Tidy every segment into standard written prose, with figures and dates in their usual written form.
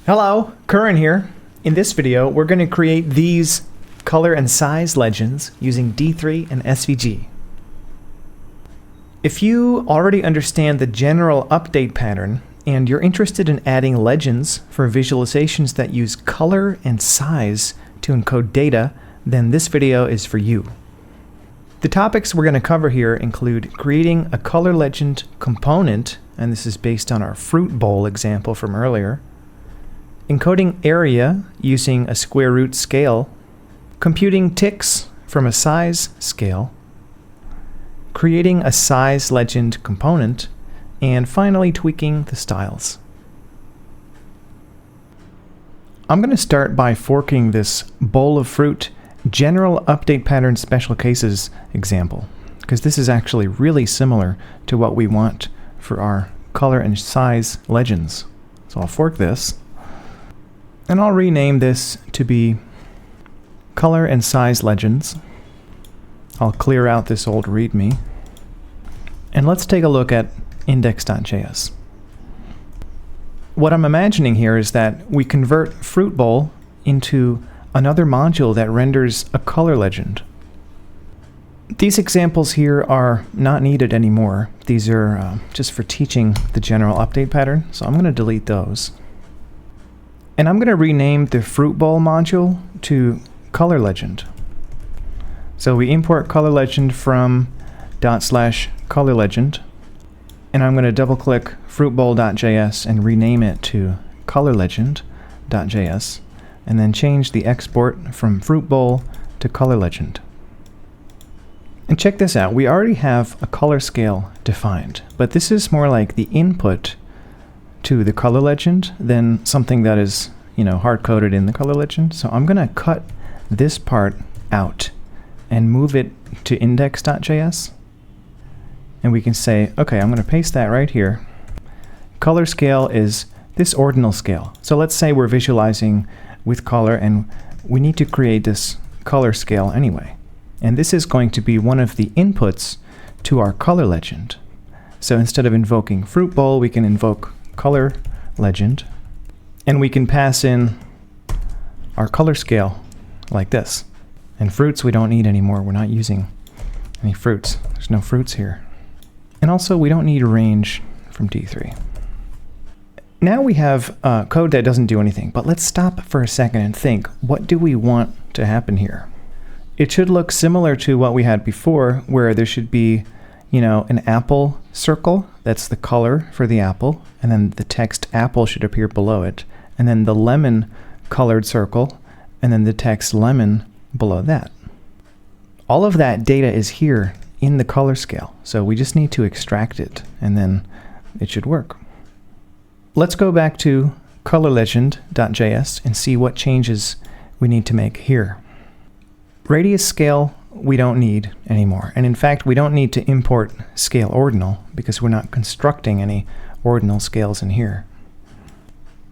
Hello, Curran here. In this video, we're going to create these color and size legends using D3 and SVG. If you already understand the general update pattern and you're interested in adding legends for visualizations that use color and size to encode data, then this video is for you. The topics we're going to cover here include creating a color legend component, and this is based on our fruit bowl example from earlier, encoding area using a square root scale, computing ticks from a size scale, creating a size legend component, and finally tweaking the styles. I'm going to start by forking this bowl of fruit general update pattern special cases example, because this is actually really similar to what we want for our color and size legends. So I'll fork this, and I'll rename this to be color and size legends. I'll clear out this old README. And let's take a look at index.js. What I'm imagining here is that we convert fruit bowl into another module that renders a color legend. These examples here are not needed anymore. These are just for teaching the general update pattern, so I'm going to delete those. And I'm going to rename the fruit bowl module to color legend. So we import color legend from /color legend, and I'm going to double click fruitbowl.js and rename it to color legend.js, and then change the export from fruit bowl to color legend. And check this out, we already have a color scale defined, but this is more like the input to the color legend than something that is, hard-coded in the color legend. So I'm going to cut this part out and move it to index.js. And we can say, okay, I'm going to paste that right here. Color scale is this ordinal scale. So let's say we're visualizing with color and we need to create this color scale anyway. And this is going to be one of the inputs to our color legend. So instead of invoking fruit bowl, we can invoke color legend, and we can pass in our color scale like this. And fruits we don't need anymore. We're not using any fruits. There's no fruits here. And also we don't need a range from D3. Now we have code that doesn't do anything, but let's stop for a second and think, what do we want to happen here? It should look similar to what we had before, where there should be an apple circle, that's the color for the apple, and then the text apple should appear below it, and then the lemon colored circle, and then the text lemon below that. All of that data is here in the color scale, so we just need to extract it, and then it should work. Let's go back to colorlegend.js and see what changes we need to make here. Radius scale we don't need anymore. And in fact, we don't need to import scale ordinal because we're not constructing any ordinal scales in here.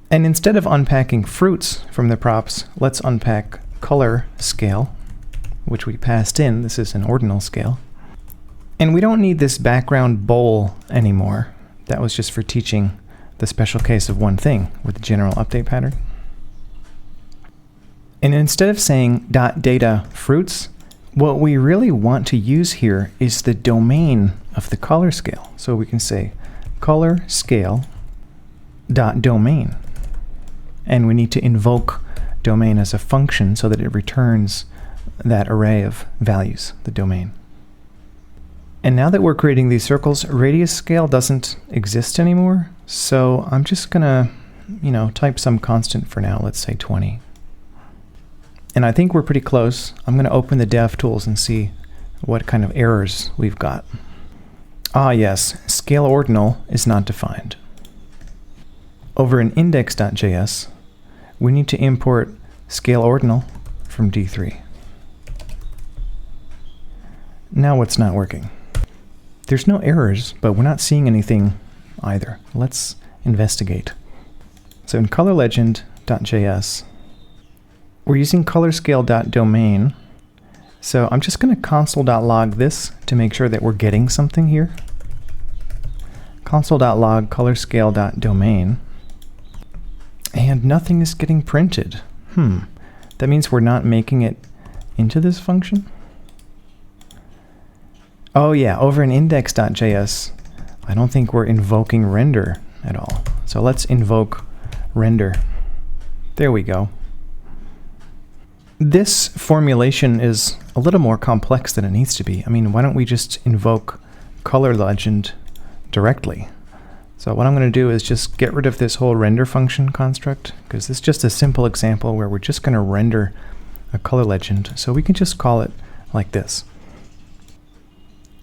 And instead of unpacking fruits from the props, let's unpack color scale, which we passed in. This is an ordinal scale. And we don't need this background bowl anymore. That was just for teaching the special case of one thing with the general update pattern. And instead of saying .data fruits, what we really want to use here is the domain of the color scale. So we can say color scale .domain. And we need to invoke domain as a function so that it returns that array of values, the domain. And now that we're creating these circles, radius scale doesn't exist anymore. So I'm just gonna, type some constant for now. Let's say 20. And I think we're pretty close. I'm going to open the dev tools and see what kind of errors we've got. Ah yes, scale ordinal is not defined. Over in index.js, we need to import scale ordinal from D3. Now what's not working? There's no errors, but we're not seeing anything either. Let's investigate. So in colorlegend.js, we're using colorscale.domain. So I'm just going to console.log this to make sure that we're getting something here. Console.log colorscale.domain. and nothing is getting printed. That means we're not making it into this function? Oh yeah, over in index.js, I don't think we're invoking render at all. So let's invoke render. There we go. This formulation is a little more complex than it needs to be. I mean, why don't we just invoke color legend directly? So what I'm going to do is just get rid of this whole render function construct, because it's just a simple example where we're just going to render a color legend. So we can just call it like this.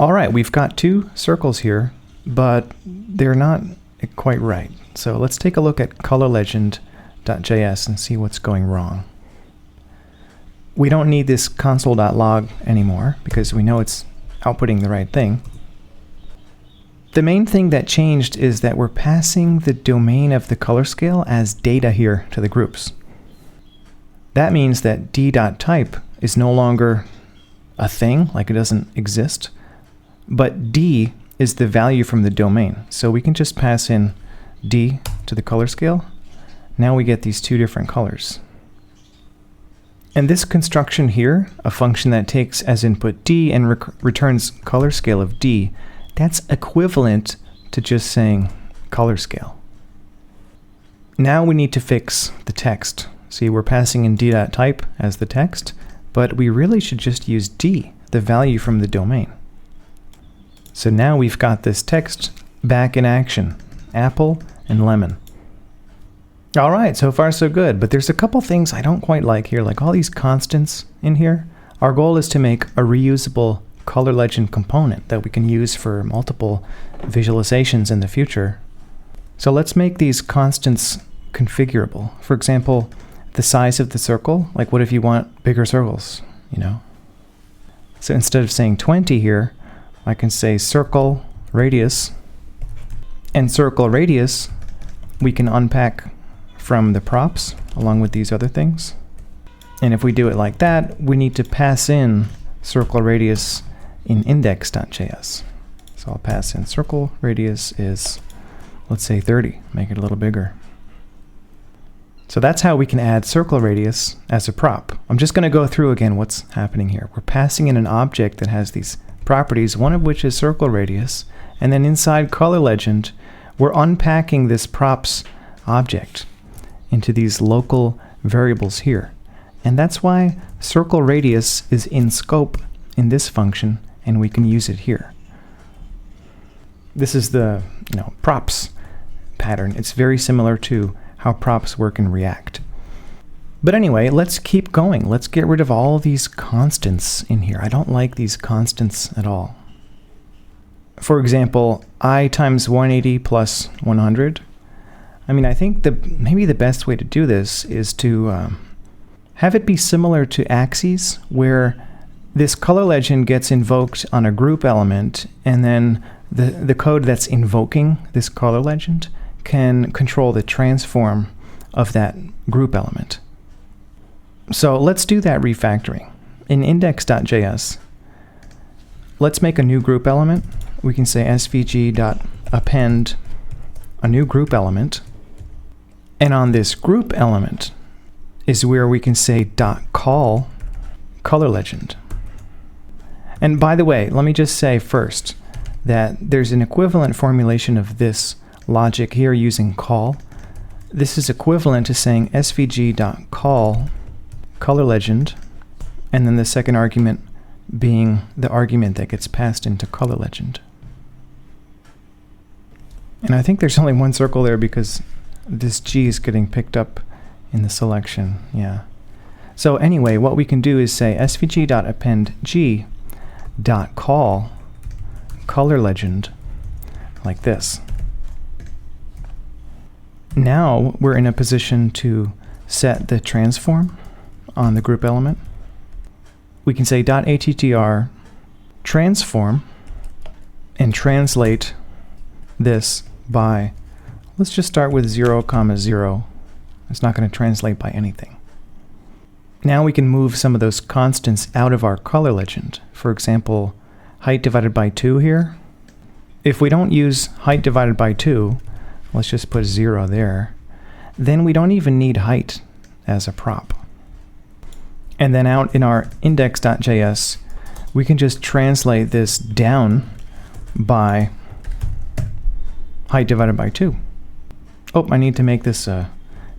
All right, we've got two circles here, but they're not quite right. So let's take a look at colorlegend.js and see what's going wrong. We don't need this console.log anymore because we know it's outputting the right thing. The main thing that changed is that we're passing the domain of the color scale as data here to the groups. That means that d.type is no longer a thing, like it doesn't exist, but d is the value from the domain. So we can just pass in d to the color scale. Now we get these two different colors. And this construction here, a function that takes as input d and returns color scale of d, that's equivalent to just saying color scale. Now we need to fix the text. See, we're passing in d.type as the text, but we really should just use d, the value from the domain. So now we've got this text back in action, apple and lemon. All right, so far so good, but there's a couple things I don't quite like here, like all these constants in here. Our goal is to make a reusable color legend component that we can use for multiple visualizations in the future. So let's make these constants configurable. For example, the size of the circle, like what if you want bigger circles, you know? So instead of saying 20 here, I can say circle radius, and circle radius we can unpack from the props along with these other things. And if we do it like that, we need to pass in circle radius in index.js. So I'll pass in circle radius is, let's say 30, make it a little bigger. So that's how we can add circle radius as a prop. I'm just going to go through again what's happening here. We're passing in an object that has these properties, one of which is circle radius, and then inside color legend, we're unpacking this props object into these local variables here. And that's why circle radius is in scope in this function, and we can use it here. This is the props pattern. It's very similar to how props work in React. But anyway, let's keep going. Let's get rid of all these constants in here. I don't like these constants at all. For example, I times 180 plus 100. I mean, I think maybe the best way to do this is to have it be similar to axes, where this color legend gets invoked on a group element, and then the code that's invoking this color legend can control the transform of that group element. So let's do that refactoring. In index.js, let's make a new group element. We can say svg.append a new group element. And on this group element is where we can say .call color legend. And by the way, let me just say first that there's an equivalent formulation of this logic here using call. This is equivalent to saying svg.call color legend, and then the second argument being the argument that gets passed into color legend. And I think there's only one circle there because this G is getting picked up in the selection. Yeah. So anyway, what we can do is say svg.append g.call color legend like this. Now we're in a position to set the transform on the group element. We can say .attr transform and translate this by, let's just start with 0, 0. It's not going to translate by anything. Now we can move some of those constants out of our color legend. For example, height divided by 2 here. If we don't use height divided by 2, let's just put 0 there. then we don't even need height as a prop. And then out in our index.js, we can just translate this down by height divided by 2. Oh, I need to make this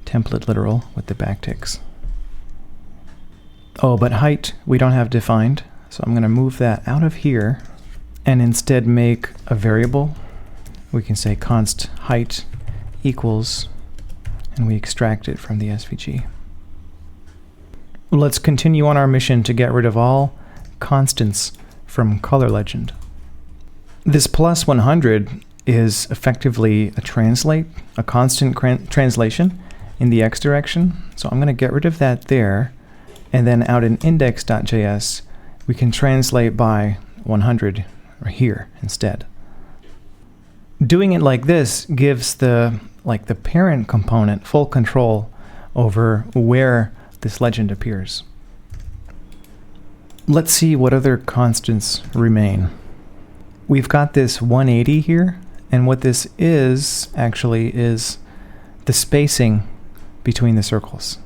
template literal with the backticks. Oh, but height we don't have defined, so I'm going to move that out of here and instead make a variable. We can say const height equals, and we extract it from the SVG. Let's continue on our mission to get rid of all constants from color legend. This plus 100 is effectively a translate, a constant translation in the x direction. So I'm going to get rid of that there. And then out in index.js, we can translate by 100 or here instead. Doing it like this gives the parent component full control over where this legend appears. Let's see what other constants remain. We've got this 180 here, and what this is actually is the spacing between the circles.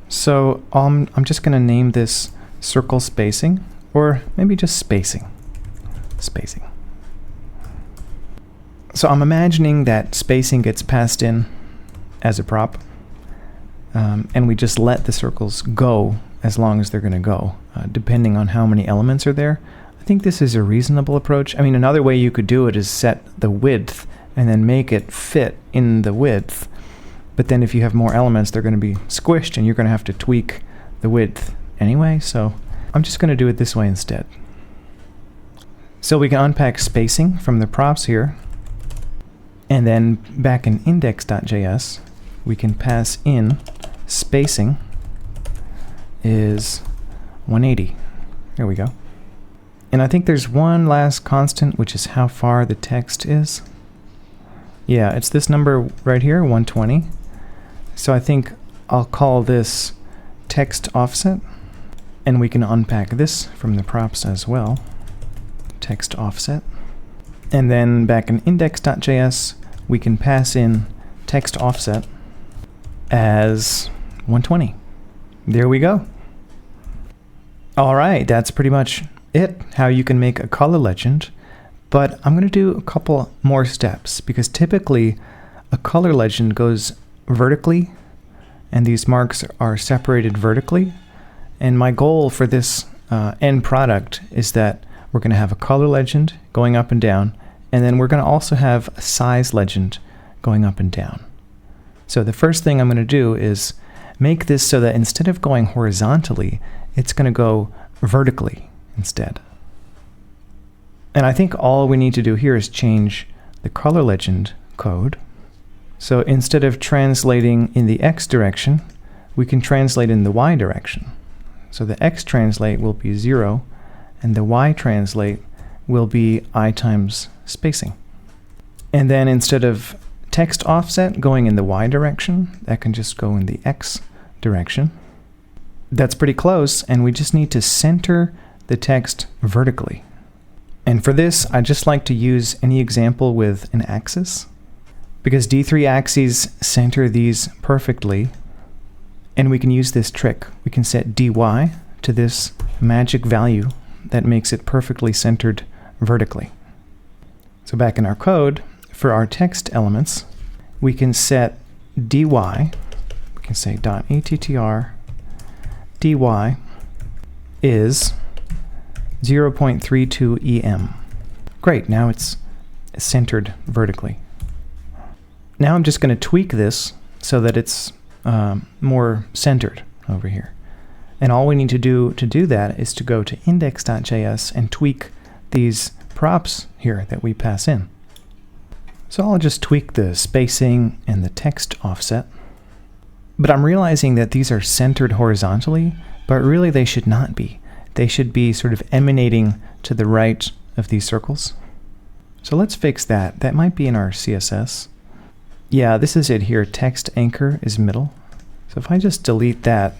So I'm just going to name this circle spacing, or maybe just spacing. Spacing. So I'm imagining that spacing gets passed in as a prop, and we just let the circles go as long as they're going to go, depending on how many elements are there. I think this is a reasonable approach. I mean, another way you could do it is set the width and then make it fit in the width. But then if you have more elements, they're going to be squished and you're going to have to tweak the width anyway. So I'm just going to do it this way instead. So we can unpack spacing from the props here. And then back in index.js, we can pass in spacing is 180. There we go. And I think there's one last constant, which is how far the text is. Yeah, it's this number right here, 120. So I think I'll call this text offset. And we can unpack this from the props as well. Text offset. And then back in index.js, we can pass in text offset as 120. There we go. All right, that's pretty much it, how you can make a color legend. But I'm going to do a couple more steps, because typically a color legend goes vertically, and these marks are separated vertically. And my goal for this end product is that we're going to have a color legend going up and down, and then we're going to also have a size legend going up and down. So the first thing I'm going to do is make this so that instead of going horizontally, it's going to go vertically instead. And I think all we need to do here is change the color legend code. So instead of translating in the x direction, we can translate in the y direction. So the x translate will be 0, and the y translate will be I times spacing. And then instead of text offset going in the y direction, that can just go in the x direction. That's pretty close, and we just need to center the text vertically. And for this, I just like to use any example with an axis, because D3 axes center these perfectly, and we can use this trick. We can set dy to this magic value that makes it perfectly centered vertically. So back in our code, for our text elements, we can set dy, we can say .attr dy is 0.32 em. Great, now it's centered vertically. Now I'm just going to tweak this so that it's more centered over here. And all we need to do that is to go to index.js and tweak these props here that we pass in. So I'll just tweak the spacing and the text offset. But I'm realizing that these are centered horizontally, but really they should not be. They should be sort of emanating to the right of these circles. So let's fix that. That might be in our CSS. Yeah, this is it here. Text anchor is middle. So if I just delete that,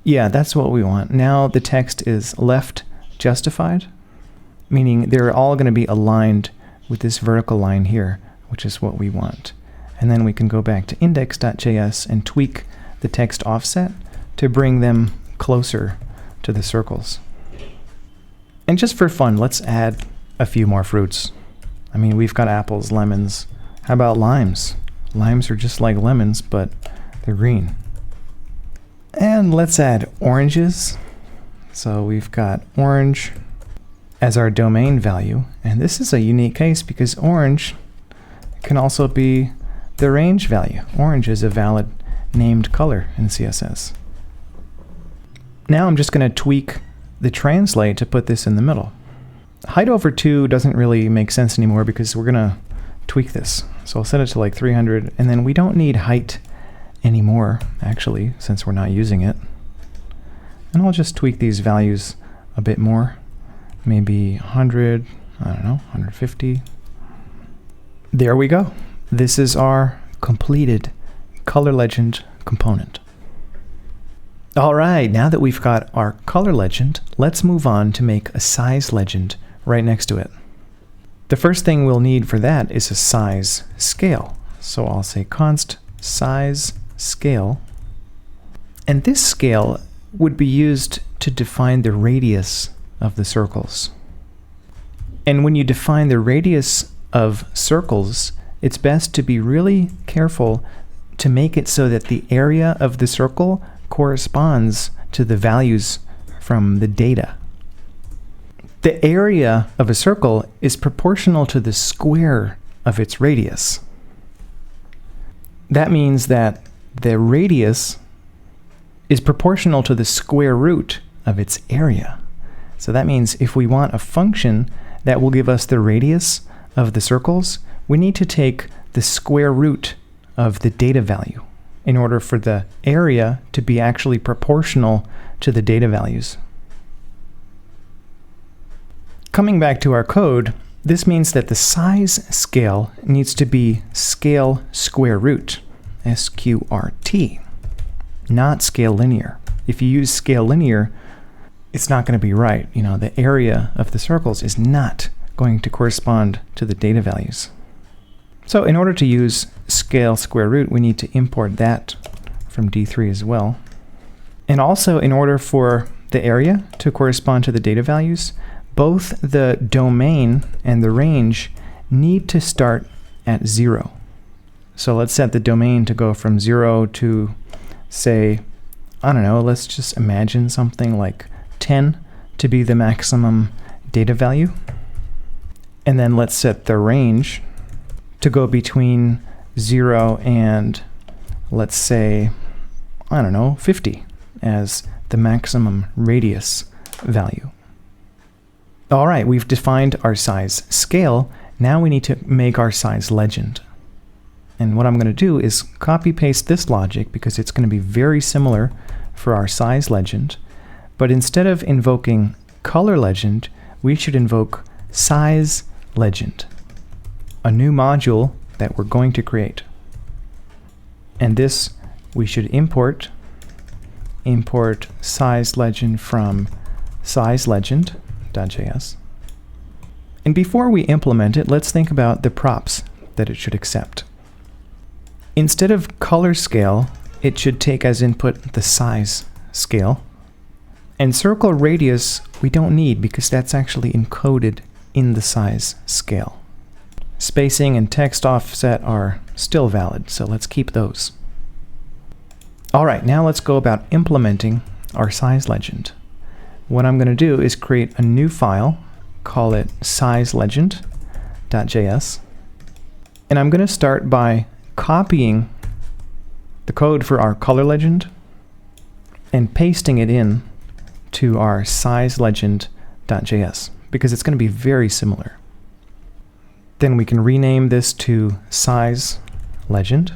yeah, that's what we want. Now the text is left justified, meaning they're all going to be aligned with this vertical line here, which is what we want. And then we can go back to index.js and tweak the text offset to bring them closer to the circles. And just for fun, let's add a few more fruits. I mean, we've got apples, lemons. How about limes? Limes are just like lemons, but they're green. And let's add oranges. So we've got orange as our domain value. And this is a unique case because orange can also be the range value. Orange is a valid named color in CSS. Now I'm just going to tweak the translate to put this in the middle. Height over 2 doesn't really make sense anymore because we're going to tweak this. So I'll set it to like 300, and then we don't need height anymore, actually, since we're not using it. And I'll just tweak these values a bit more. Maybe 100, I don't know, 150. There we go. This is our completed color legend component. All right, now that we've got our color legend, let's move on to make a size legend right next to it. The first thing we'll need for that is a size scale. So I'll say const size scale. And this scale would be used to define the radius of the circles. And when you define the radius of circles, it's best to be really careful to make it so that the area of the circle corresponds to the values from the data. The area of a circle is proportional to the square of its radius. That means that the radius is proportional to the square root of its area. So that means if we want a function that will give us the radius of the circles, we need to take the square root of the data value in order for the area to be actually proportional to the data values. Coming back to our code, this means that the size scale needs to be scale square root, SQRT, not scale linear. If you use scale linear, it's not going to be right. You know, the area of the circles is not going to correspond to the data values. So in order to use scale square root, we need to import that from D3 as well. And also, in order for the area to correspond to the data values, both the domain and the range need to start at 0. So let's set the domain to go from 0 to, say, I don't know, let's just imagine something like 10 to be the maximum data value. And then let's set the range to go between 0 and, let's say, I don't know, 50 as the maximum radius value. All right, we've defined our size scale. Now we need to make our size legend. And what I'm going to do is copy paste this logic because it's going to be very similar for our size legend. But instead of invoking color legend, we should invoke size legend, a new module that we're going to create. And this we should import size legend from sizelegend.js. And before we implement it, let's think about the props that it should accept. Instead of color scale, it should take as input the size scale. And circle radius we don't need because that's actually encoded in the size scale. Spacing and text offset are still valid, so let's keep those. All right, now let's go about implementing our size legend. What I'm going to do is create a new file, call it sizelegend.js, and I'm going to start by copying the code for our color legend and pasting it in to our sizelegend.js because it's going to be very similar. Then we can rename this to size legend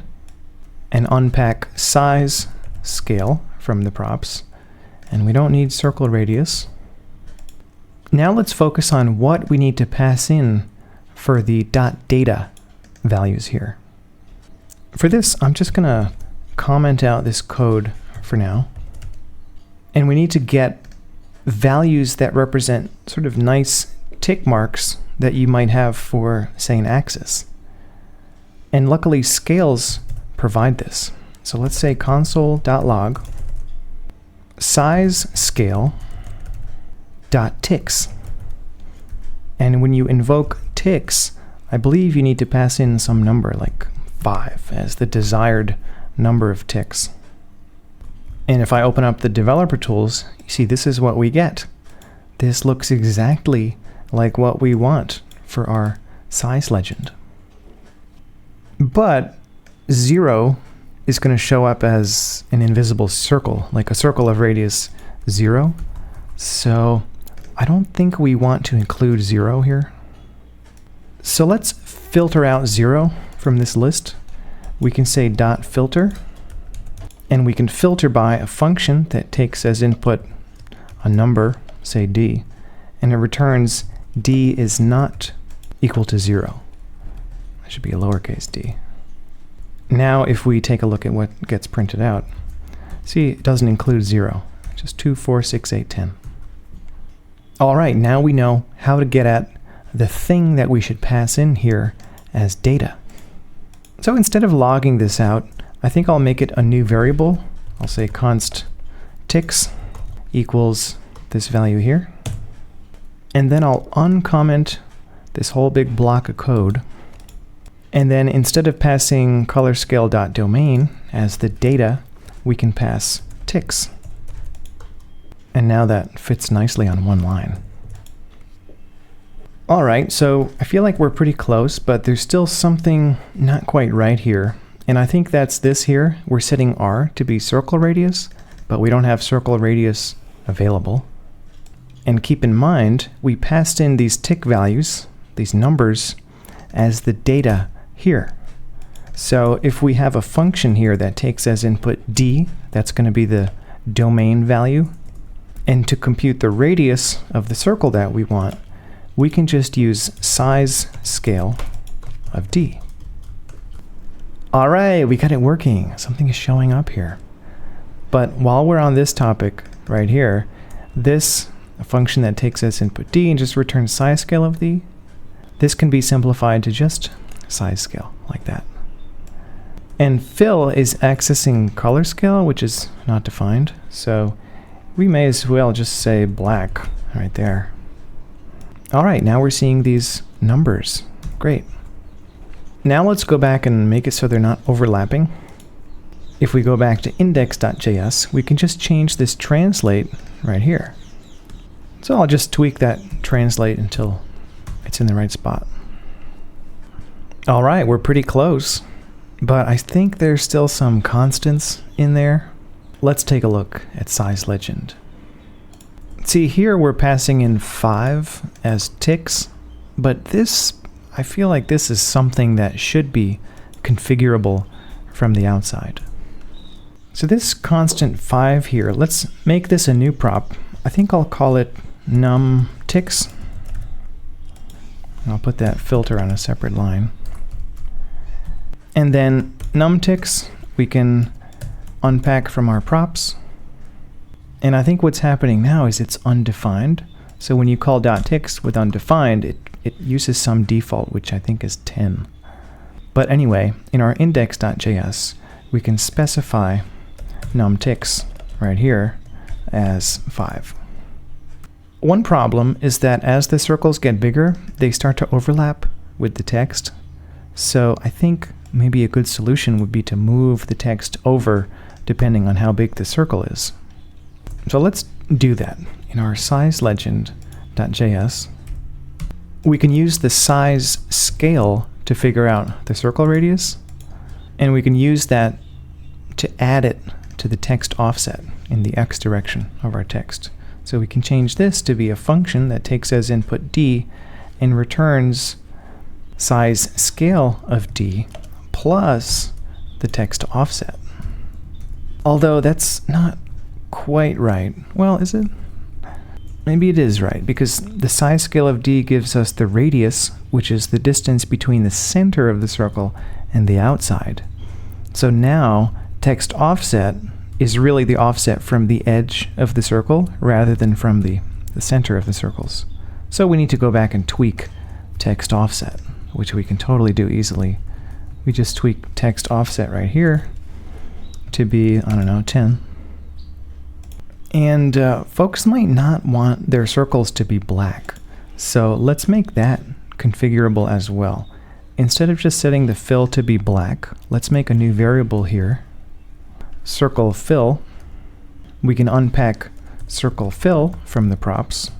and unpack size scale from the props. And we don't need circle radius. Now let's focus on what we need to pass in for the .data values here. For this, I'm just going to comment out this code for now. And we need to get values that represent sort of nice tick marks that you might have for, say, an axis. And luckily scales provide this. So let's say console.log size scale dot ticks. And when you invoke ticks, I believe you need to pass in some number like 5 as the desired number of ticks. And if I open up the developer tools, you see this is what we get. This looks exactly like what we want for our size legend. But 0 is going to show up as an invisible circle, like a circle of radius 0. So I don't think we want to include 0 here. So let's filter out 0 from this list. We can say dot filter, and we can filter by a function that takes as input a number, say d, and it returns d is not equal to 0. That should be a lowercase d. Now if we take a look at what gets printed out, see it doesn't include 0, just 2, 4, 6, 8, 10. All right, now we know how to get at the thing that we should pass in here as data. So instead of logging this out, I think I'll make it a new variable. I'll say const ticks equals this value here. And then I'll uncomment this whole big block of code. And then instead of passing colorscale.domain as the data, we can pass ticks. And now that fits nicely on one line. All right, so I feel like we're pretty close, but there's still something not quite right here. And I think that's this here. We're setting R to be circle radius, but we don't have circle radius available. And keep in mind, we passed in these tick values, these numbers, as the data here. So if we have a function here that takes as input d, that's going to be the domain value. And to compute the radius of the circle that we want, we can just use size scale of d. All right, we got it working. Something is showing up here. But while we're on this topic right here, this function that takes as input d and just returns size scale of d, this can be simplified to just size scale like that. And fill is accessing color scale, which is not defined. So we may as well just say black right there. All right, now we're seeing these numbers. Great. Now let's go back and make it so they're not overlapping. If we go back to index.js, we can just change this translate right here. So I'll just tweak that translate until it's in the right spot. All right, we're pretty close, but I think there's still some constants in there. Let's take a look at size legend. See, here we're passing in 5 as ticks, but this, I feel like this is something that should be configurable from the outside. So this constant 5 here, let's make this a new prop. I think I'll call it num ticks. I'll put that filter on a separate line. And then num ticks we can unpack from our props. And I think what's happening now is it's undefined. So when you call .ticks with undefined, it uses some default, which I think is 10. But anyway, in our index.js, we can specify numticks right here as 5. One problem is that as the circles get bigger, they start to overlap with the text. So I think maybe a good solution would be to move the text over depending on how big the circle is. So let's do that. In our size legend.js, we can use the size scale to figure out the circle radius, and we can use that to add it to the text offset in the x direction of our text. So we can change this to be a function that takes as input d and returns size scale of d plus the text offset. Although that's not quite right. Well, is it? Maybe it is right, because the size scale of d gives us the radius, which is the distance between the center of the circle and the outside. So now text offset is really the offset from the edge of the circle rather than from the center of the circles. So we need to go back and tweak text offset, which we can totally do easily we just tweak text offset right here to be, I don't know, 10. And folks might not want their circles to be black. So let's make that configurable as well. Instead of just setting the fill to be black, let's make a new variable here, circle fill. We can unpack circle fill from the props,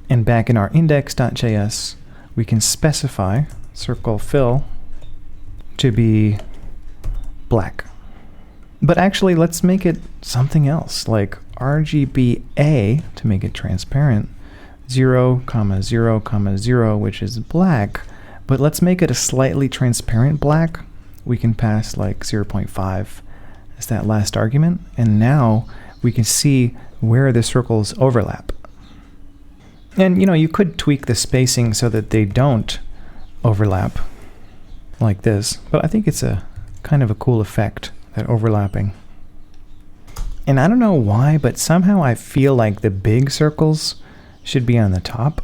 and back in our index.js, we can specify circle fill to be black. But actually, let's make it something else, like RGBA to make it transparent, 0, 0, 0, which is black. But let's make it a slightly transparent black. We can pass like 0.5 as that last argument. And now we can see where the circles overlap. And you could tweak the spacing so that they don't overlap like this. But I think it's a kind of a cool effect, that overlapping. And I don't know why, but somehow I feel like the big circles should be on the top.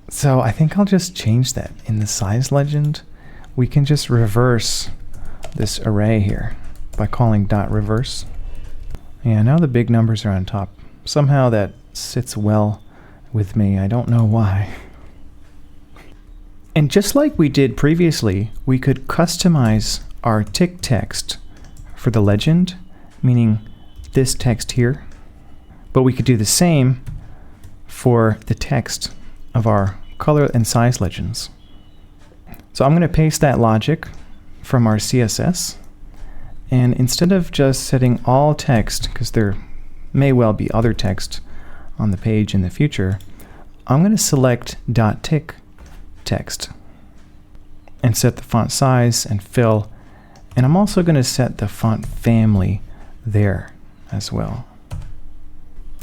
So I think I'll just change that. In the size legend, we can just reverse this array here by calling .reverse. Yeah, now the big numbers are on top. Somehow that sits well with me. I don't know why. And just like we did previously, we could customize our tick text for the legend, meaning this text here. But we could do the same for the text of our color and size legends. So I'm going to paste that logic from our CSS, and instead of just setting all text, because there may well be other text on the page in the future, I'm going to select .tick text and set the font size and fill, and I'm also going to set the font family there as well.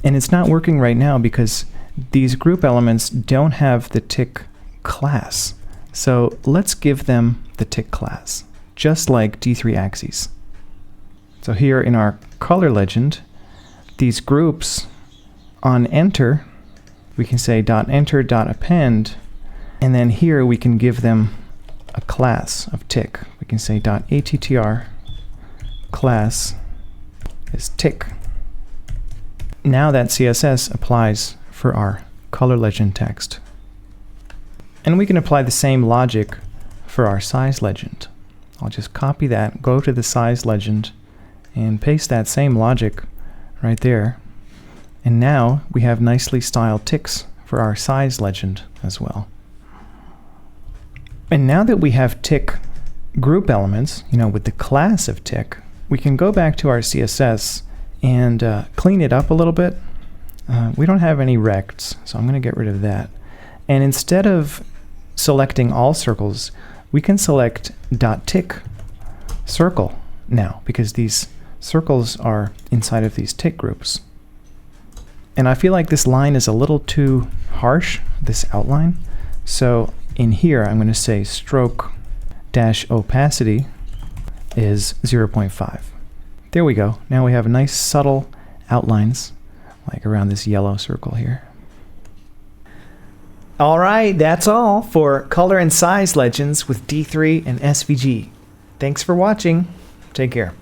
And it's not working right now because these group elements don't have the tick class. So let's give them the tick class, just like D3 axes. So here in our color legend, these groups on enter, we can say .enter.append, and then here we can give them a class of tick. We can say .attr class is tick. Now that CSS applies for our color legend text. And we can apply the same logic for our size legend. I'll just copy that, go to the size legend, and paste that same logic right there. And now we have nicely styled ticks for our size legend as well. And now that we have tick group elements, with the class of tick, we can go back to our CSS and clean it up a little bit. We don't have any rects, so I'm going to get rid of that. And instead of selecting all circles, we can select .tick circle now, because these circles are inside of these tick groups. And I feel like this line is a little too harsh, this outline. So in here, I'm going to say stroke-opacity is 0.5. There we go. Now we have nice subtle outlines, like around this yellow circle here. All right, that's all for color and size legends with D3 and SVG. Thanks for watching. Take care.